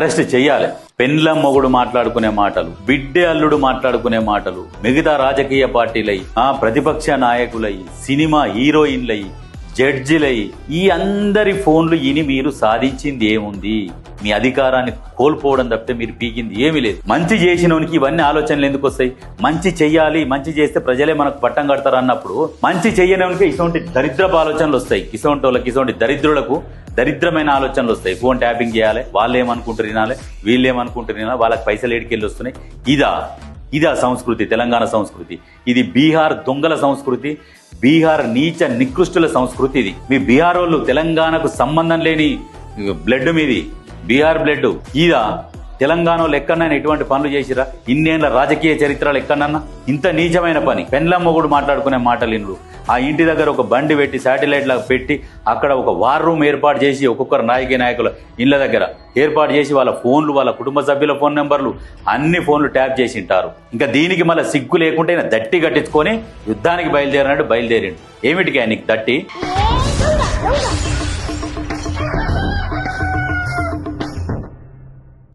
Arrest చెయ్యాలి. పెండ్లం మొగుడు మాట్లాడుకునే మాటలు, బిడ్డే అల్లుడు మాట్లాడుకునే మాటలు, మిగతా రాజకీయ పార్టీలై, ప్రతిపక్ష నాయకులై, సినిమా హీరోయిన్లై, జడ్జిలై, ఈ అందరి ఫోన్లు ఇని మీరు సాధించింది ఏముంది? మీ అధికారాన్ని కోల్పోవడం తప్పితే మీరు పీకింది ఏమీ లేదు. మంచి చేసినోనికి ఇవన్నీ ఆలోచనలు ఎందుకు వస్తాయి? మంచి చెయ్యాలి, మంచి చేస్తే ప్రజలే మనకు పట్టం కడతారు అన్నప్పుడు మంచి చెయ్యడానికి ఇటువంటి దరిద్రపు ఆలోచనలు వస్తాయి. ఇటువంటి దరిద్రులకు దరిద్రమైన ఆలోచనలు వస్తాయి. ఫోన్ ట్యాపింగ్ చేయాలి, వాళ్ళు ఏమనుకుంటారు వినాలి, వీళ్ళు ఏమనుకుంటారు వినాలి, వాళ్ళకి పైసలు ఏడికెళ్ళి వస్తున్నాయి. ఇదా సంస్కృతి? తెలంగాణ సంస్కృతి ఇది. బీహార్ దొంగల సంస్కృతి, బీహార్ నీచ నికృష్టుల సంస్కృతి ఇది. మీ బీహార్ వాళ్ళు తెలంగాణకు సంబంధం లేని బ్లడ్ మీది, బీహార్ బ్లడ్. తెలంగాణలో ఎక్కడైనా ఎటువంటి పనులు చేసిరా? ఇన్నేళ్ల రాజకీయ చరిత్రలు ఎక్కడన్నా ఇంత నీచమైన పని? పెండ్లం మొగుడు మాట్లాడుకునే మాటలు ఇన్రు. ఆ ఇంటి దగ్గర ఒక బండి పెట్టి, శాటిలైట్ లాగా పెట్టి, అక్కడ ఒక వార్ రూమ్ ఏర్పాటు చేసి, ఒక్కొక్కరు నాయకుల ఇళ్ల దగ్గర ఏర్పాటు చేసి, వాళ్ళ ఫోన్లు, వాళ్ళ కుటుంబ సభ్యుల ఫోన్ నెంబర్లు, అన్ని ఫోన్లు ట్యాప్ చేసి ఉంటారు. ఇంకా దీనికి మళ్ళీ సిగ్గు లేకుంటే దట్టి కట్టించుకొని యుద్ధానికి బయలుదేరినాడు. ఏమిటిగా నీకు దట్టి?